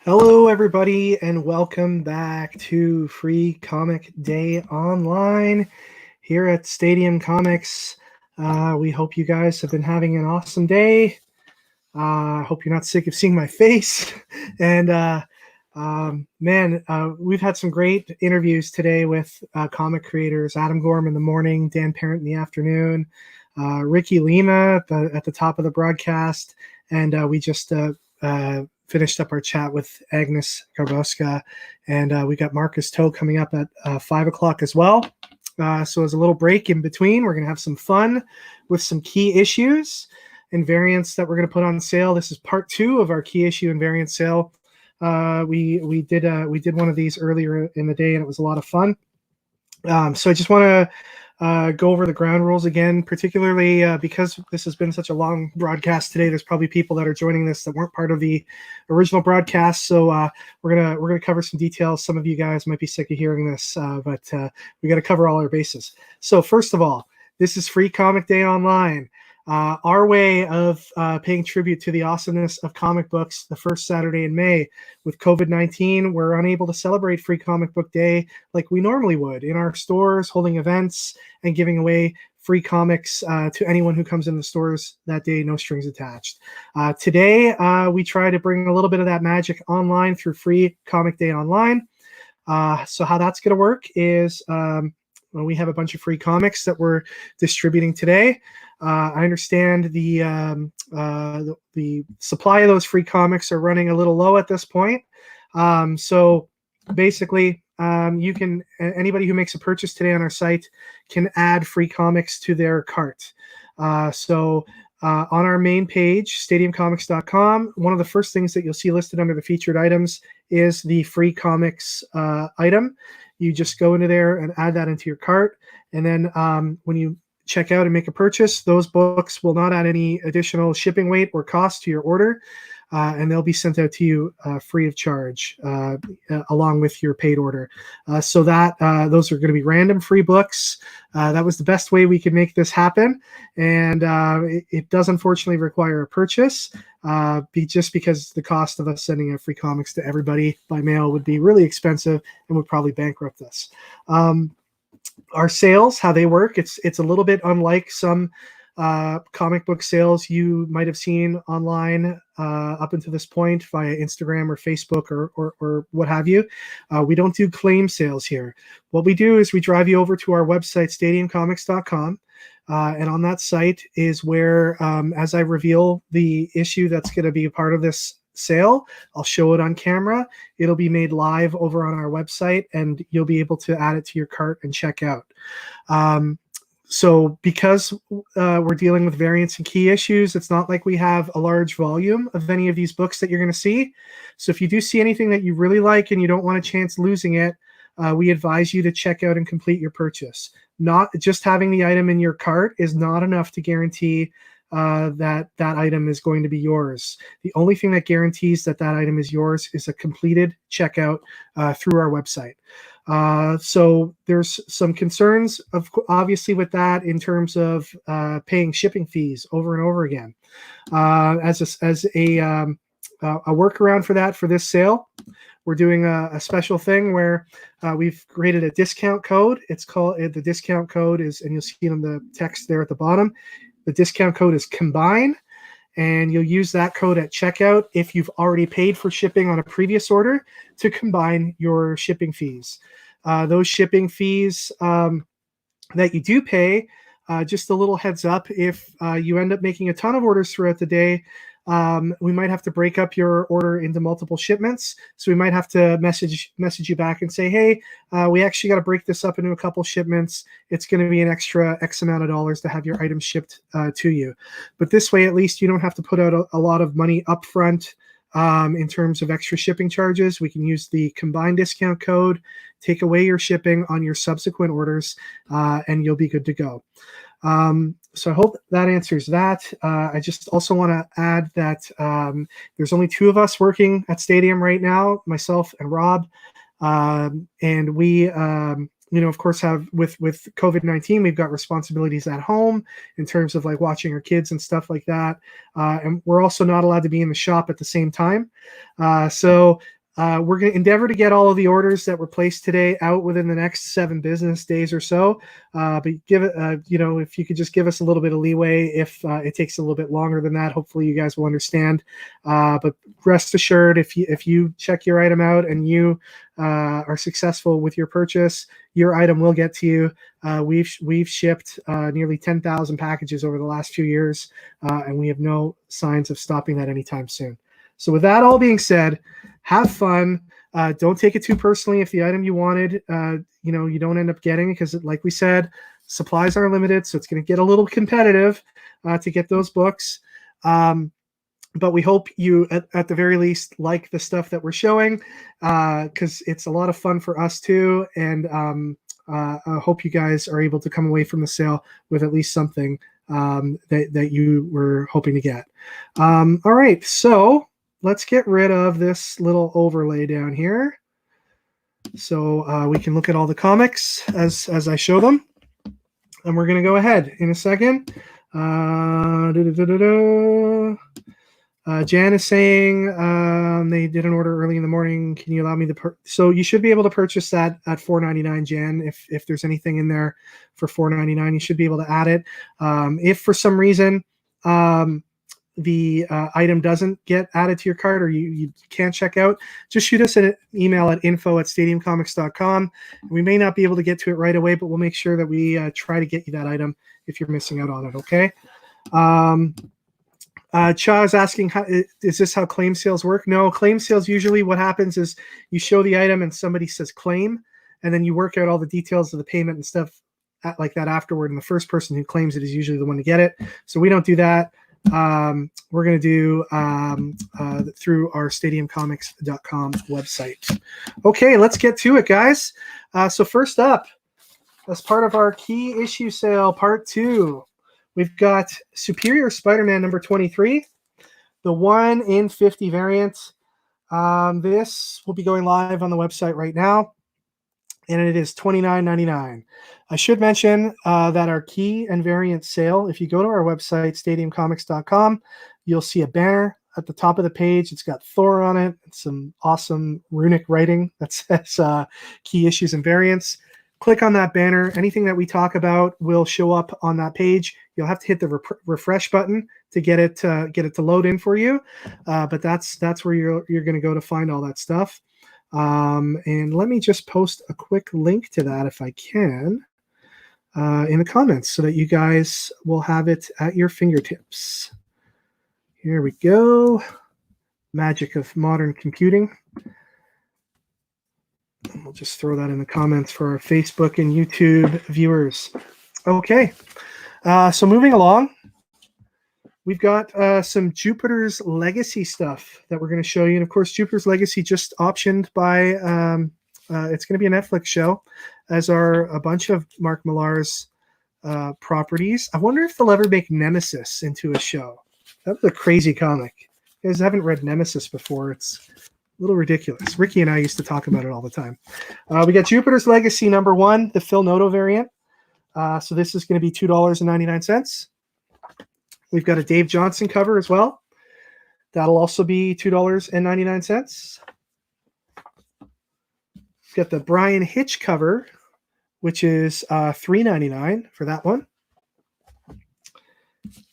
Hello, everybody, and welcome back to Free Comic Day Online here at Stadium Comics. We hope you guys have been having an awesome day. I hope you're not sick of seeing my face. And we've had some great interviews today with comic creators: Adam Gorm in the morning, Dan Parent in the afternoon, Ricky Lima at the top of the broadcast, and we just finished up our chat with Agnes Garbowska, and we got Marcus Toe coming up at 5 o'clock as well. So as a little break in between, we're going to have some fun with some key issues and variants that we're going to put on sale. This is part 2 of our key issue and variant sale. We did one of these earlier in the day, and it was a lot of fun. So I just want to go over the ground rules again, particularly because this has been such a long broadcast today. There's probably people that are joining this that weren't part of the original broadcast, so we're gonna cover some details. Some of you guys might be sick of hearing this, but we got to cover all our bases. So first of all, this is Free Comic Day Online. Our way of paying tribute to the awesomeness of comic books the first Saturday in May. With COVID-19, we're unable to celebrate Free Comic Book Day like we normally would in our stores, holding events and giving away free comics to anyone who comes in the stores that day, no strings attached. Today, we try to bring a little bit of that magic online through Free Comic Day Online. So how that's going to work is we have a bunch of free comics that we're distributing today. I understand the supply of those free comics are running a little low at this point. So basically, anybody who makes a purchase today on our site can add free comics to their cart. So on our main page, stadiumcomics.com, one of the first things that you'll see listed under the featured items is the free comics item. You just go into there and add that into your cart. And then when you check out and make a purchase, those books will not add any additional shipping weight or cost to your order, and they'll be sent out to you free of charge along with your paid order. So that those are going to be random free books. That was the best way we could make this happen, and it does unfortunately require a purchase, just because the cost of us sending out free comics to everybody by mail would be really expensive and would probably bankrupt us. Our sales, how they work, it's a little bit unlike some comic book sales you might have seen online up until this point via Instagram or Facebook or what have you. We don't do claim sales here. What we do is we drive you over to our website, stadiumcomics.com. And on that site is where, as I reveal the issue that's going to be a part of this sale, I'll show it on camera. It'll be made live over on our website, and you'll be able to add it to your cart and check out. So because we're dealing with variants and key issues, it's not like we have a large volume of any of these books that you're going to see. So if you do see anything that you really like and you don't want a chance losing it, we advise you to check out and complete your purchase. Not just having the item in your cart is not enough to guarantee that item is going to be yours. The only thing that guarantees that item is yours is a completed checkout through our website. So there's some concerns, obviously, with that in terms of paying shipping fees over and over again. As a workaround for that, for this sale, we're doing a special thing where we've created a discount code. It's called, the discount code is, and you'll see it in the text there at the bottom. The discount code is COMBINE, and you'll use that code at checkout if you've already paid for shipping on a previous order to combine your shipping fees. Those shipping fees that you do pay, just a little heads up, if you end up making a ton of orders throughout the day, we might have to break up your order into multiple shipments. So we might have to message you back and say, hey, we actually got to break this up into a couple shipments. It's going to be an extra X amount of dollars to have your item shipped to you. But this way, at least you don't have to put out a lot of money up front in terms of extra shipping charges. We can use the COMBINE discount code, take away your shipping on your subsequent orders, and you'll be good to go. So I hope that answers that. I just also want to add that there's only 2 of us working at Stadium right now, myself and Rob. And we, of course, have with COVID-19, we've got responsibilities at home in terms of like watching our kids and stuff like that. And we're also not allowed to be in the shop at the same time. So We're going to endeavor to get all of the orders that were placed today out within the next 7 business days or so. But give it, if you could just give us a little bit of leeway, if it takes a little bit longer than that, hopefully you guys will understand. But rest assured, if you check your item out and you are successful with your purchase, your item will get to you. We've shipped nearly 10,000 packages over the last few years, and we have no signs of stopping that anytime soon. So with that all being said, have fun. Don't take it too personally if the item you wanted, you don't end up getting, because like we said, supplies are limited, so it's going to get a little competitive to get those books. But we hope you, at the very least, like the stuff that we're showing, because it's a lot of fun for us too. And I hope you guys are able to come away from the sale with at least something that you were hoping to get. All right, so let's get rid of this little overlay down here, so we can look at all the comics as I show them. And we're going to go ahead in a second. Jan is saying they did an order early in the morning. Can you allow me to so you should be able to purchase that at $4.99, Jan. If there's anything in there for $4.99, you should be able to add it. If for some reason the item doesn't get added to your cart, or you can't check out, just shoot us an email at info@stadiumcomics.com. We may not be able to get to it right away, but we'll make sure that we try to get you that item if you're missing out on it, okay? Cha is asking, is this how claim sales work? No, claim sales, usually what happens is you show the item and somebody says claim, and then you work out all the details of the payment and stuff like that afterward, and the first person who claims it is usually the one to get it. So we don't do that. We're going to do through our stadiumcomics.com website. Okay, let's get to it, guys. So first up, as part of our key issue sale part 2, we've got Superior Spider-Man number 23, the 1 in 50 variant. This will be going live on the website right now, and it is $29.99. I should mention that our key and variant sale, if you go to our website, stadiumcomics.com, you'll see a banner at the top of the page. It's got Thor on it. It's some awesome runic writing that says key issues and variants. Click on that banner. Anything that we talk about will show up on that page. You'll have to hit the refresh button to get it to load in for you. But that's where you're going to go to find all that stuff. And let me just post a quick link to that if I can in the comments, so that you guys will have it at your fingertips. Here we go. Magic of modern computing. And we'll just throw that in the comments for our Facebook and YouTube viewers. Okay, so moving along, we've got some Jupiter's Legacy stuff that we're going to show you. And of course, Jupiter's Legacy just optioned by, it's going to be a Netflix show, as are a bunch of Mark Millar's properties. I wonder if they'll ever make Nemesis into a show. That was a crazy comic. You guys haven't read Nemesis before. It's a little ridiculous. Ricky and I used to talk about it all the time. We got Jupiter's Legacy number 1, the Phil Noto variant. So this is going to be $2.99. We've got a Dave Johnson cover as well. That'll also be $2.99. We've got the Brian Hitch cover, which is $3.99 for that one.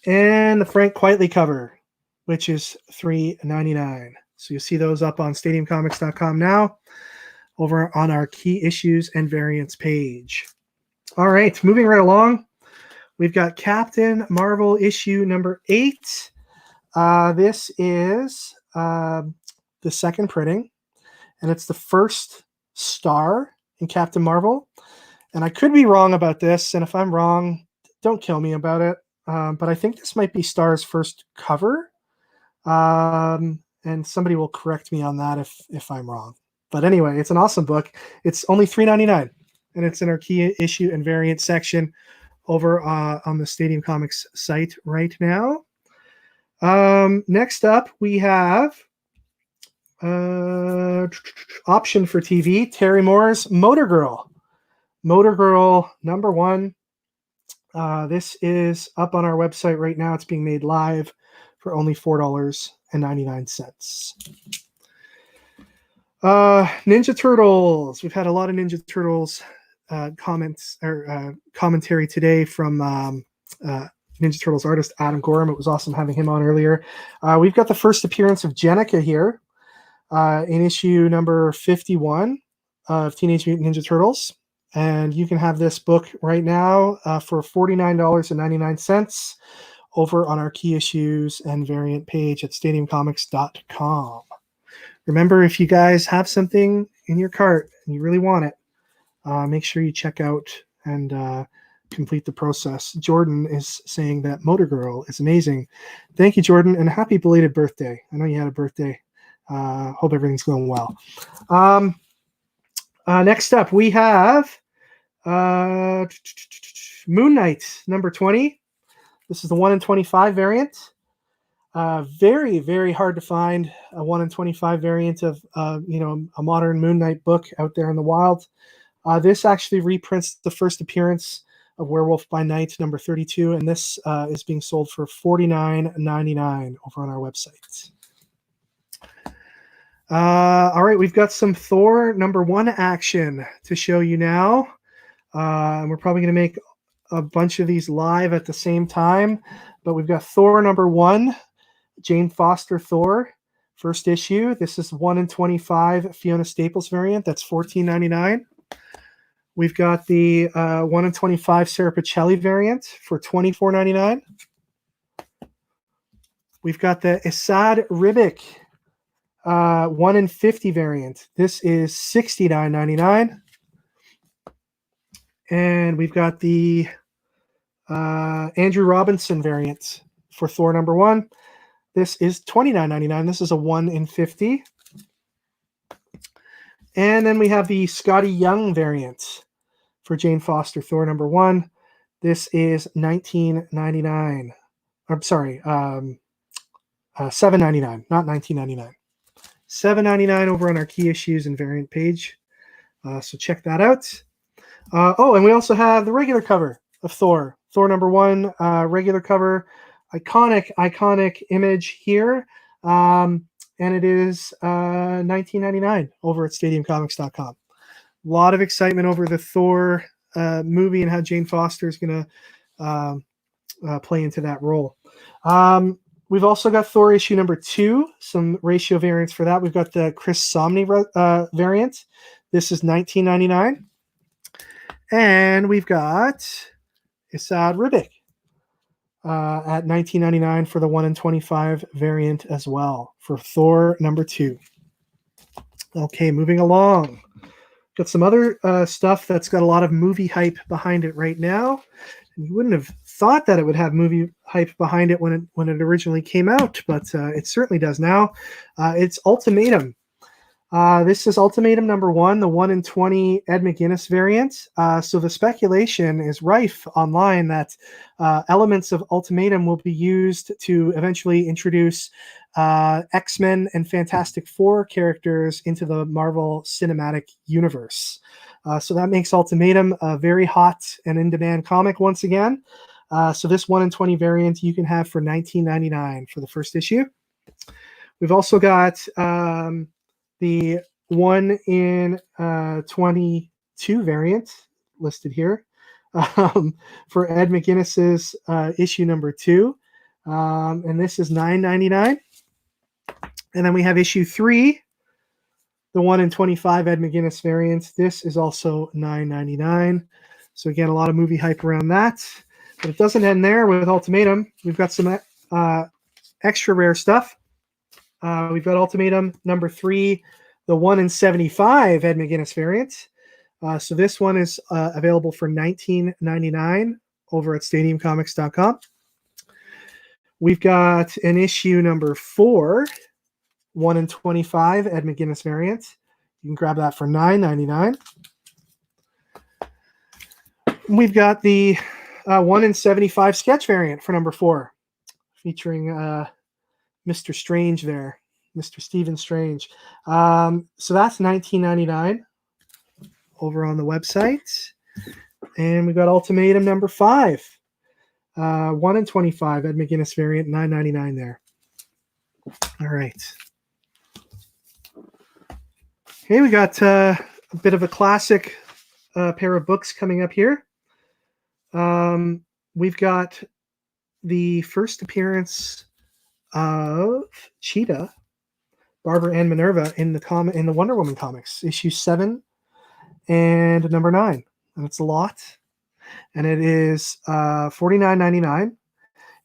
And the Frank Quitely cover, which is $3.99. So you'll see those up on stadiumcomics.com now, over on our key issues and variants page. All right, moving right along. We've got Captain Marvel issue number 8. This is the second printing, and it's the first star in Captain Marvel. And I could be wrong about this, and if I'm wrong, don't kill me about it. But I think this might be Star's first cover. And somebody will correct me on that if I'm wrong. But anyway, it's an awesome book. It's only $3.99, and it's in our key issue and variant section over on the Stadium Comics site right now. Next up, we have option for TV, Terry Moore's Motor Girl. Motor Girl number 1. This is up on our website right now. It's being made live for only $4.99. Ninja Turtles. We've had a lot of Ninja Turtles comments or commentary today from Ninja Turtles artist Adam Gorham. It was awesome having him on earlier. We've got the first appearance of Jenica here in issue number 51 of Teenage Mutant Ninja Turtles. And you can have this book right now for $49.99 over on our key issues and variant page at stadiumcomics.com. Remember, if you guys have something in your cart and you really want it, make sure you check out and complete the process. Jordan is saying that Motor Girl is amazing. Thank you, Jordan, and happy belated birthday. I know you had a birthday. Hope everything's going well. Next up, we have Moon Knight number 20. This is the 1 in 25 variant. Very, very hard to find a 1 in 25 variant of a modern Moon Knight book out there in the wild. This actually reprints the first appearance of Werewolf by Night number 32, and this is being sold for $49.99 over on our website. All right, we've got some Thor number 1 action to show you now. And we're probably going to make a bunch of these live at the same time, but we've got Thor number 1, Jane Foster Thor, first issue. This is 1 in 25 Fiona Staples variant. That's $14.99. We've got the 1 in 25 Sarah Pichelli variant for $24.99. We've got the Esad Ribic 1 in 50 variant. This is $69.99. And we've got the Andrew Robinson variant for Thor number 1. This is $29.99. This is a 1 in 50. And then we have the Scotty Young variant for Jane Foster Thor number 1. This is $19.99. I'm sorry, $7.99, not $19.99. $7.99 over on our key issues and variant page. So check that out. And we also have the regular cover of Thor number 1, regular cover, iconic image here, and it is $19.99 over at stadiumcomics.com. A lot of excitement over the Thor movie and how Jane Foster is going to play into that role. We've also got Thor issue number 2, some ratio variants for that. We've got the Chris Somney variant. This is $19.99. And we've got Esad Ribic at $19.99 for the 1 in 25 variant as well for Thor number 2. Okay, moving along. Got some other stuff that's got a lot of movie hype behind it right now. And you wouldn't have thought that it would have movie hype behind it when it originally came out, but it certainly does now. It's Ultimatum. This is Ultimatum number 1, the 1 in 20 Ed McGuinness variant. So the speculation is rife online that elements of Ultimatum will be used to eventually introduce X-Men and Fantastic Four characters into the Marvel Cinematic Universe. So that makes Ultimatum a very hot and in-demand comic once again. So this 1 in 20 variant you can have for $19.99 for the first issue. We've also got the 1 in 22 variant listed here for Ed McGuinness's issue number 2. And this is $9.99. And then we have issue 3, the 1 in 25 Ed McGuinness variant. This is also $9.99. So again, a lot of movie hype around that. But it doesn't end there with Ultimatum. We've got some extra rare stuff. We've got Ultimatum number 3, the 1 in 75 Ed McGuinness variant. So this one is available for $19.99 over at stadiumcomics.com. We've got an issue number 4, 1 in 25 Ed McGuinness variant. You can grab that for $9.99. We've got the 1 in 75 sketch variant for number 4, featuring Mr. Strange there, Mr. Stephen Strange. So that's $19.99 over on the website. And we got Ultimatum number 5, 1 in 25 Ed McGuinness variant, $9.99 there. All right. Hey, we got a bit of a classic pair of books coming up here. We've got the first appearance of Cheetah, Barbara Ann Minerva in the Wonder Woman comics, issue 7 and number 9, and it's a lot, and it is $49.99.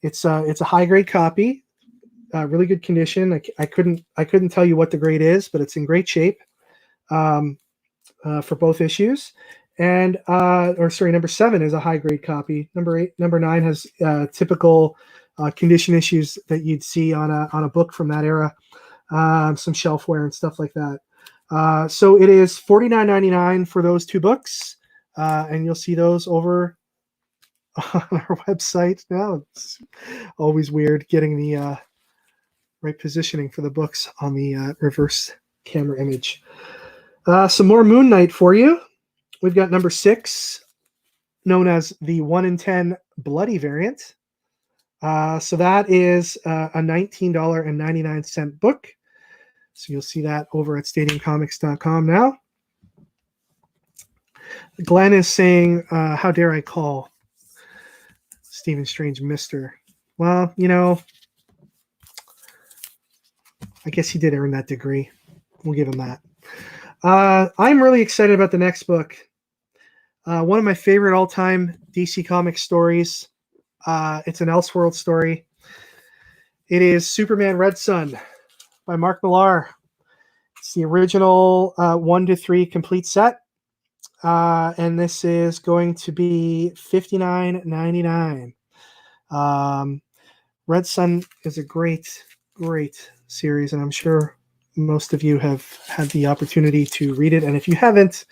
It's a high grade copy, really good condition. I couldn't tell you what the grade is, but it's in great shape for both issues. And number 7 is a high grade copy. Number 9 has typical condition issues that you'd see on a book from that era, some shelf wear and stuff like that. So it is $49.99 for those 2 books, and you'll see those over on our website. Now it's always weird getting the right positioning for the books on the reverse camera image. Some more Moon Knight for you. We've got number 6, known as the 1 in 10 bloody variant. So that is a $19.99 book. So you'll see that over at stadiumcomics.com now. Glenn is saying, how dare I call Stephen Strange Mr.? Well, I guess he did earn that degree. We'll give him that. I'm really excited about the next book. One of my favorite all-time DC Comics stories. It's an Elseworld story. It is Superman Red Sun by Mark Millar. It's the original 1-3 complete set. And this is going to be $59.99. Red Sun is a great, great series, and I'm sure most of you have had the opportunity to read it. And if you haven't,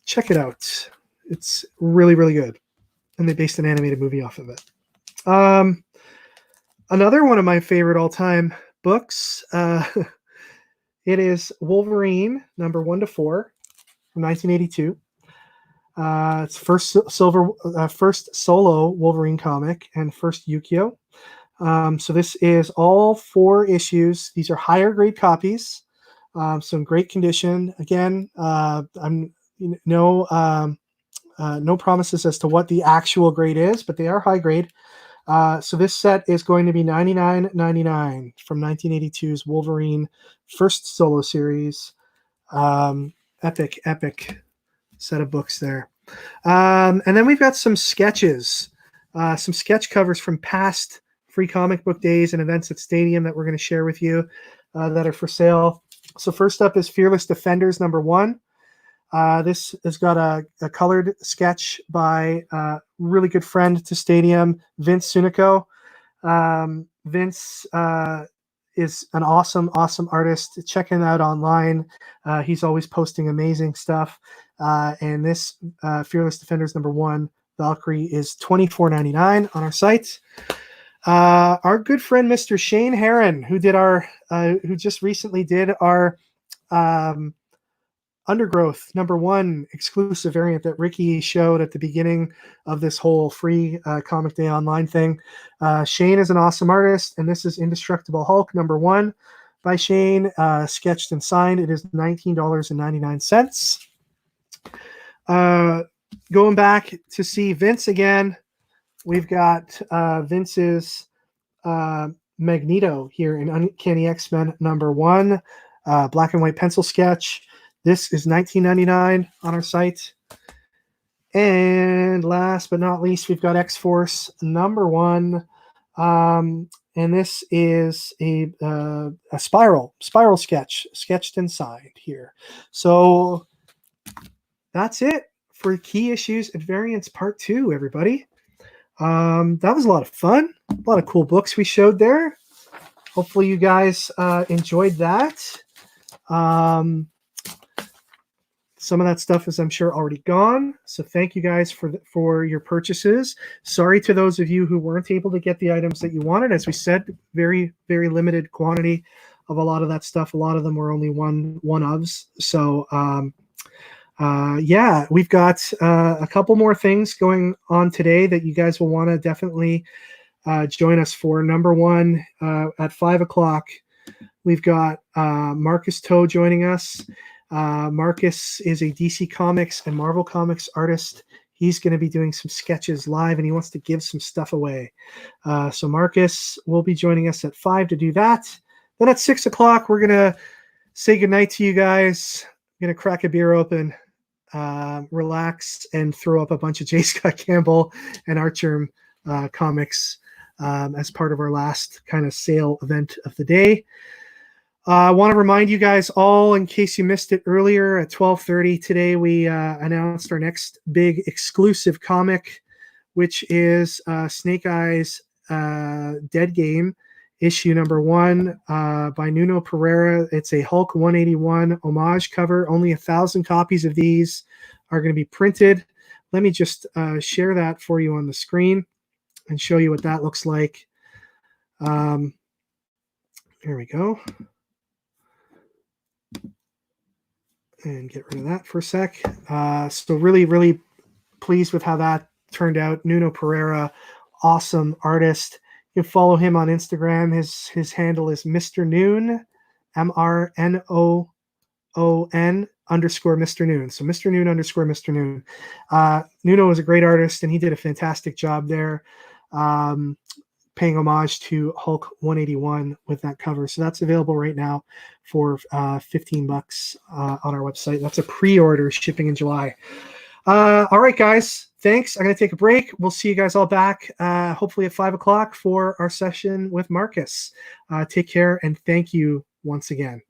check it out. It's really, really good. And they based an animated movie off of it. Another one of my favorite all-time books, it is Wolverine, number 1-4 from 1982. It's first solo Wolverine comic and first Yukio. So this is all 4 issues. These are higher grade copies, so in great condition. Again, I'm no promises as to what the actual grade is, but they are high grade. So this set is going to be $99.99 from 1982's Wolverine first solo series. Epic set of books there. And then we've got some sketches, some sketch covers from past free comic book days and events at Stadium that we're going to share with you that are for sale. So first up is Fearless Defenders number 1. This has got a colored sketch by a really good friend to Stadium, Vince Sunico. Vince is an awesome artist. Check him out online. He's always posting amazing stuff. And this Fearless Defenders number 1, Valkyrie, is $24.99 on our site. Our good friend Mr. Shane Heron, who just recently did our Undergrowth number 1 exclusive variant that Ricky showed at the beginning of this whole free Comic Day Online thing. Shane is an awesome artist, and this is Indestructible Hulk number 1 by Shane, sketched and signed. It is $19.99. Going back to see Vince again, we've got Vince's Magneto here in Uncanny X-Men number 1, black and white pencil sketch. This is $19.99 on our site. And last but not least, we've got X-Force number 1. And this is a spiral sketch, sketched and signed here. So that's it for key issues and variants part 2, everybody. That was a lot of fun. A lot of cool books we showed there. Hopefully you guys enjoyed that. Some of that stuff is, I'm sure, already gone. So thank you guys for your purchases. Sorry to those of you who weren't able to get the items that you wanted. As we said, very, very limited quantity of a lot of that stuff. A lot of them were only one-ofs. So yeah, we've got a couple more things going on today that you guys will want to definitely join us for. Number 1, at 5 o'clock, we've got Marcus Toe joining us. Marcus is a DC Comics and Marvel Comics artist. He's going to be doing some sketches live, and he wants to give some stuff away. So Marcus will be joining us at 5 to do that. Then at 6 o'clock, we're going to say goodnight to you guys. I'm going to crack a beer open, relax, and throw up a bunch of J. Scott Campbell and Archerm comics as part of our last kind of sale event of the day. I want to remind you guys all, in case you missed it earlier, at 12:30 today, we announced our next big exclusive comic, which is Snake Eyes Dead Game, issue number 1 by Nuno Pereira. It's a Hulk 181 homage cover. Only 1,000 copies of these are going to be printed. Let me just share that for you on the screen and show you what that looks like. Here we go. And get rid of that for a sec. So really, really pleased with how that turned out. Nuno Pereira, awesome artist. You can follow him on Instagram. His handle is Mr. Noon, MRNOON _ Mr. Noon. So Mr. Noon _ Mr. Noon. Nuno is a great artist, and he did a fantastic job there, paying homage to Hulk 181 with that cover. So that's available right now for $15 on our website. That's a pre-order, shipping in July. All right, guys. Thanks. I'm going to take a break. We'll see you guys all back hopefully at 5 o'clock for our session with Marcus. Take care, and thank you once again.